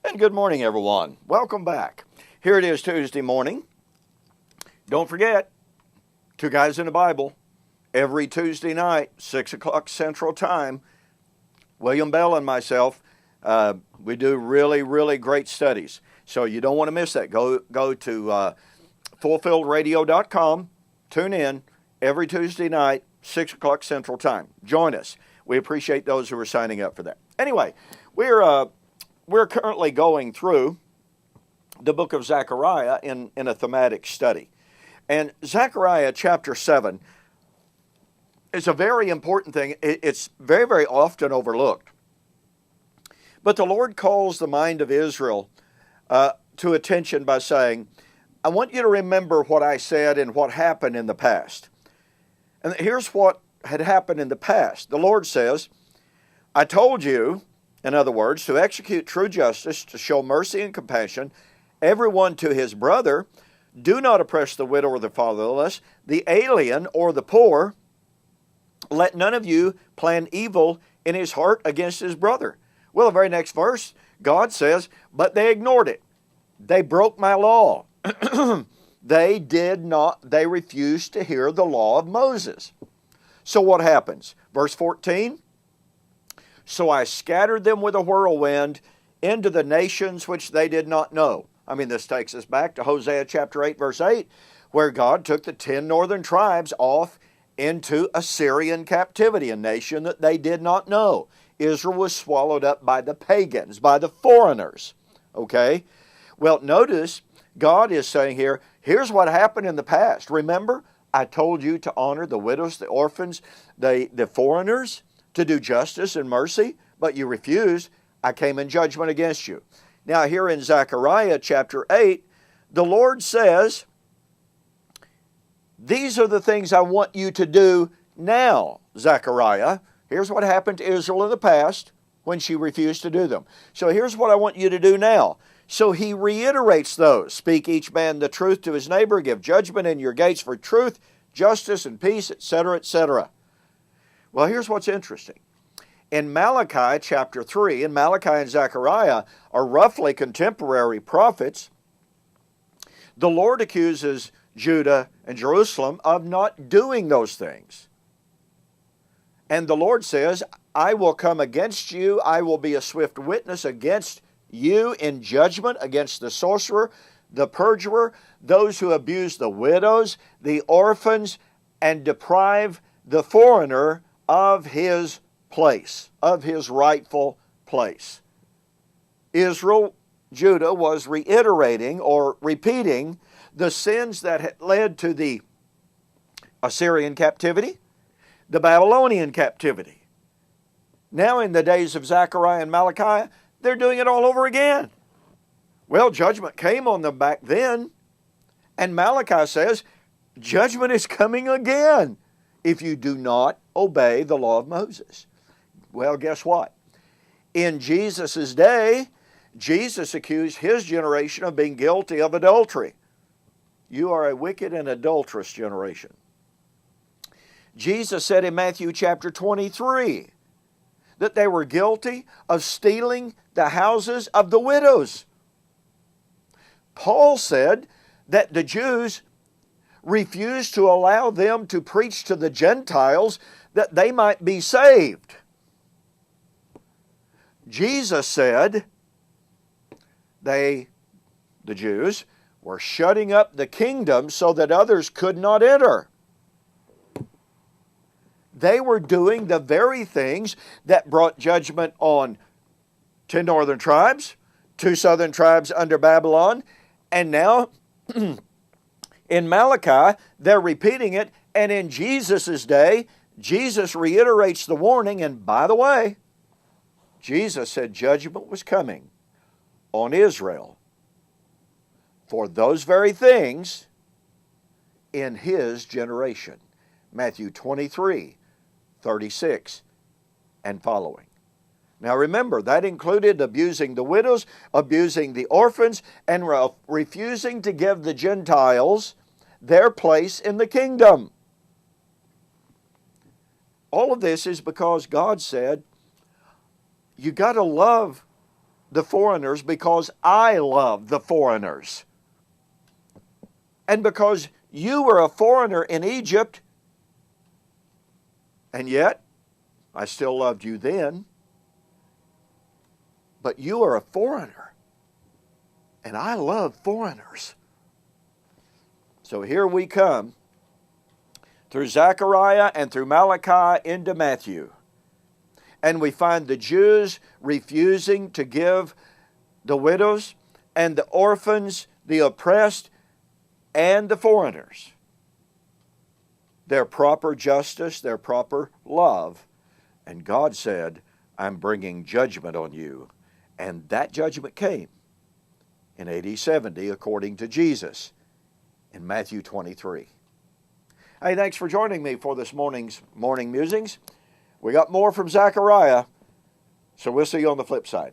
And good morning, everyone. Welcome back. Here it is Tuesday morning. Don't forget, Two Guys in the Bible, every Tuesday night, 6 o'clock Central Time. William Bell and myself, we do really great studies. So you don't want to miss that. Go to fulfilledradio.com, tune in every Tuesday night, 6 o'clock Central Time. Join us. We appreciate those who are signing up for that. Anyway, we're currently going through the book of Zechariah in a thematic study. And Zechariah chapter 7 is a very important thing. It's very often overlooked. But the Lord calls the mind of Israel to attention by saying, I want you to remember what I said and what happened in the past. And here's what had happened in the past. The Lord says, I told you, in other words, to execute true justice, to show mercy and compassion, everyone to his brother. Do not oppress the widow or the fatherless, the alien or the poor. Let none of you plan evil in his heart against his brother. Well, the very next verse, God says, but they ignored it. They broke my law. They refused to hear the law of Moses. So what happens? Verse 14, so I scattered them with a whirlwind into the nations which they did not know. I mean, this takes us back to Hosea chapter 8, verse 8, where God took the 10 northern tribes off into Assyrian captivity, a nation that they did not know. Israel was swallowed up by the pagans, by the foreigners. Okay? Well, notice God is saying here, here's what happened in the past. Remember, I told you to honor the widows, the orphans, the foreigners, to do justice and mercy, but you refused. I came in judgment against you. Now here in Zechariah chapter 8, the Lord says, these are the things I want you to do now, Zechariah. Here's what happened to Israel in the past when she refused to do them. So here's what I want you to do now. So he reiterates those. Speak each man the truth to his neighbor. Give judgment in your gates for truth, justice, and peace, etc., etc. Well, here's what's interesting. In Malachi chapter 3, and Malachi and Zechariah are roughly contemporary prophets, the Lord accuses Judah and Jerusalem of not doing those things. And the Lord says, I will come against you, I will be a swift witness against you in judgment, against the sorcerer, the perjurer, those who abuse the widows, the orphans, and deprive the foreigner of his place, of his rightful place. Israel, Judah, was reiterating or repeating the sins that had led to the Assyrian captivity, the Babylonian captivity. Now in the days of Zechariah and Malachi, they're doing it all over again. Well, judgment came on them back then, and Malachi says, judgment is coming again if you do not obey the law of Moses. Well, guess what? In Jesus' day, Jesus accused his generation of being guilty of adultery. You are a wicked and adulterous generation. Jesus said in Matthew chapter 23 that they were guilty of stealing the houses of the widows. Paul said that the Jews refused to allow them to preach to the Gentiles that they might be saved. Jesus said the Jews, were shutting up the kingdom so that others could not enter. They were doing the very things that brought judgment on 10 northern tribes, 2 southern tribes under Babylon, and now in Malachi, they're repeating it, and in Jesus' day, Jesus reiterates the warning, and by the way, Jesus said judgment was coming on Israel for those very things in his generation. Matthew 23, 36 and following. Now remember, that included abusing the widows, abusing the orphans, and refusing to give the Gentiles their place in the kingdom. All of this is because God said, you got to love the foreigners because I love the foreigners. And because you were a foreigner in Egypt, and yet I still loved you then, but you are a foreigner, and I love foreigners. So here we come through Zechariah and through Malachi into Matthew. And we find the Jews refusing to give the widows and the orphans, the oppressed, and the foreigners their proper justice, their proper love. And God said, I'm bringing judgment on you. And that judgment came in AD 70 according to Jesus in Matthew 23. Hey, thanks for joining me for this morning's Morning Musings. We got more from Zechariah, so we'll see you on the flip side.